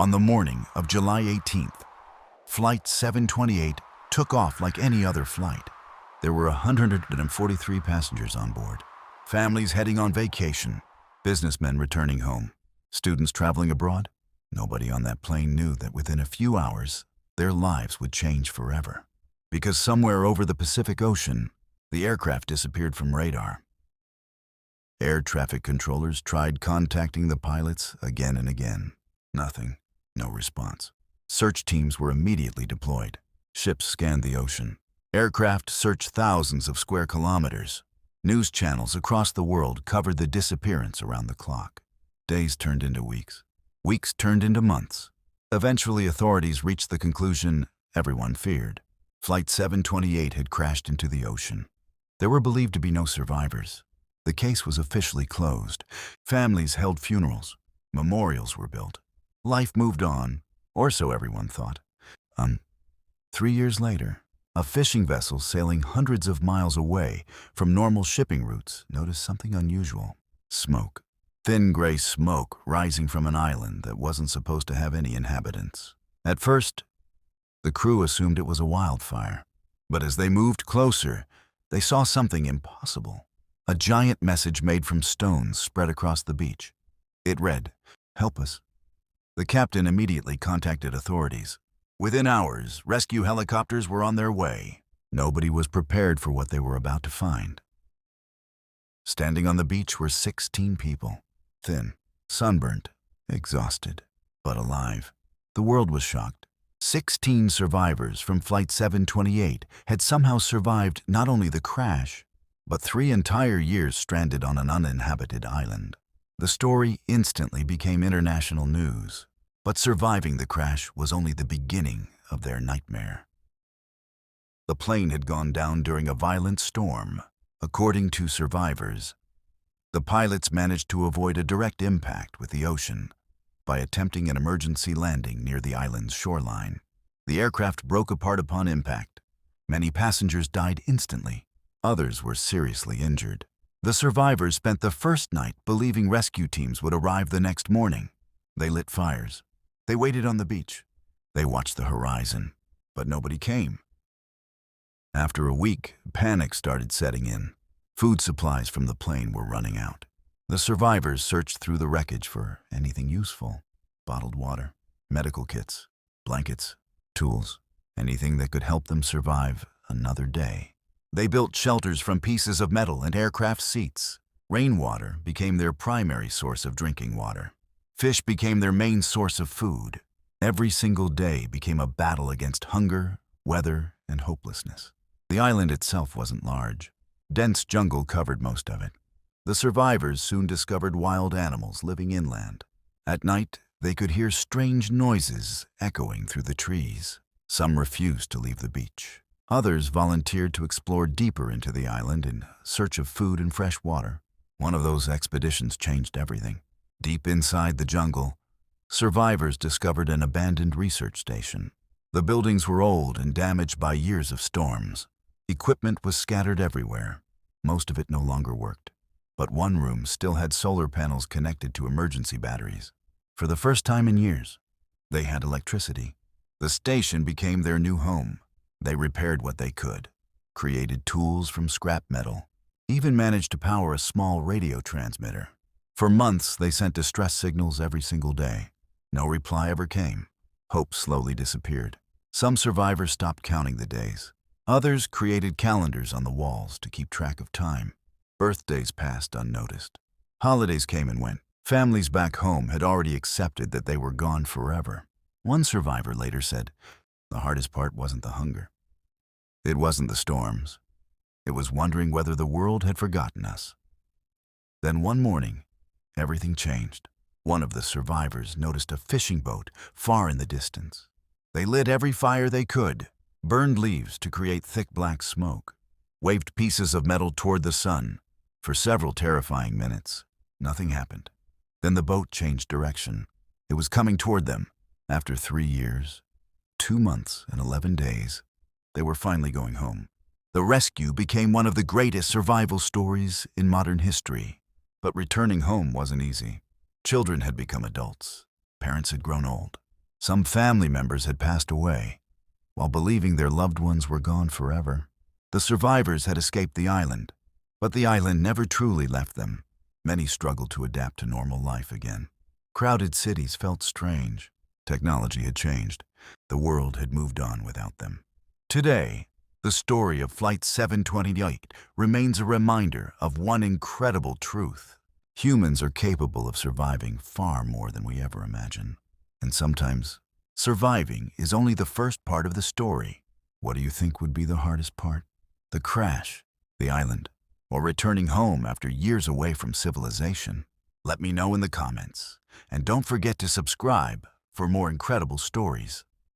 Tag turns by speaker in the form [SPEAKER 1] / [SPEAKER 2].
[SPEAKER 1] On the morning of July 18th, Flight 728 took off like any other flight. There were 143 passengers on board. Families heading on vacation, businessmen returning home, students traveling abroad. Nobody on that plane knew that within a few hours, their lives would change forever. Because somewhere over the Pacific Ocean, the aircraft disappeared from radar. Air traffic controllers tried contacting the pilots again and again. Nothing, no response. Search teams were immediately deployed. Ships scanned the ocean. Aircraft searched thousands of square kilometers. News channels across the world covered the disappearance around the clock. Days turned into weeks. Weeks turned into months. Eventually, authorities reached the conclusion everyone feared. Flight 728 had crashed into the ocean. There were believed to be no survivors. The case was officially closed. Families held funerals. Memorials were built. Life moved on, or so everyone thought. 3 years later, a fishing vessel sailing hundreds of miles away from normal shipping routes noticed something unusual. Smoke. Thin gray smoke rising from an island that wasn't supposed to have any inhabitants. At first, the crew assumed it was a wildfire. But as they moved closer, they saw something impossible. A giant message made from stones spread across the beach. It read, "Help us." The captain immediately contacted authorities. Within hours, rescue helicopters were on their way. Nobody was prepared for what they were about to find. Standing on the beach were 16 people. Thin, sunburnt, exhausted, but alive. The world was shocked. 16 survivors from Flight 728 had somehow survived not only the crash, but 3 entire years stranded on an uninhabited island. The story instantly became international news, but surviving the crash was only the beginning of their nightmare. The plane had gone down during a violent storm. According to survivors, the pilots managed to avoid a direct impact with the ocean by attempting an emergency landing near the island's shoreline. The aircraft broke apart upon impact. Many passengers died instantly. Others were seriously injured. The survivors spent the first night believing rescue teams would arrive the next morning. They lit fires. They waited on the beach. They watched the horizon, but nobody came. After a week, panic started setting in. Food supplies from the plane were running out. The survivors searched through the wreckage for anything useful. Bottled water, medical kits, blankets, tools, anything that could help them survive another day. They built shelters from pieces of metal and aircraft seats. Rainwater became their primary source of drinking water. Fish became their main source of food. Every single day became a battle against hunger, weather, and hopelessness. The island itself wasn't large. Dense jungle covered most of it. The survivors soon discovered wild animals living inland. At night, they could hear strange noises echoing through the trees. Some refused to leave the beach. Others volunteered to explore deeper into the island in search of food and fresh water. One of those expeditions changed everything. Deep inside the jungle, survivors discovered an abandoned research station. The buildings were old and damaged by years of storms. Equipment was scattered everywhere. Most of it no longer worked. But one room still had solar panels connected to emergency batteries. For the first time in years, they had electricity. The station became their new home. They repaired what they could, created tools from scrap metal, even managed to power a small radio transmitter. For months, they sent distress signals every single day. No reply ever came. Hope slowly disappeared. Some survivors stopped counting the days. Others created calendars on the walls to keep track of time. Birthdays passed unnoticed. Holidays came and went. Families back home had already accepted that they were gone forever. One survivor later said, "The hardest part wasn't the hunger. It wasn't the storms. It was wondering whether the world had forgotten us." Then one morning, everything changed. One of the survivors noticed a fishing boat far in the distance. They lit every fire they could, burned leaves to create thick black smoke, waved pieces of metal toward the sun. For several terrifying minutes, nothing happened. Then the boat changed direction. It was coming toward them. After 3 years, 2 months and 11 days, they were finally going home. The rescue became one of the greatest survival stories in modern history. But returning home wasn't easy. Children had become adults. Parents had grown old. Some family members had passed away, while believing their loved ones were gone forever. The survivors had escaped the island, but the island never truly left them. Many struggled to adapt to normal life again. Crowded cities felt strange. Technology had changed. The world had moved on without them. Today, the story of Flight 728 remains a reminder of one incredible truth. Humans are capable of surviving far more than we ever imagine. And sometimes, surviving is only the first part of the story. What do you think would be the hardest part? The crash, the island, or returning home after years away from civilization? Let me know in the comments. And don't forget to subscribe for more incredible stories.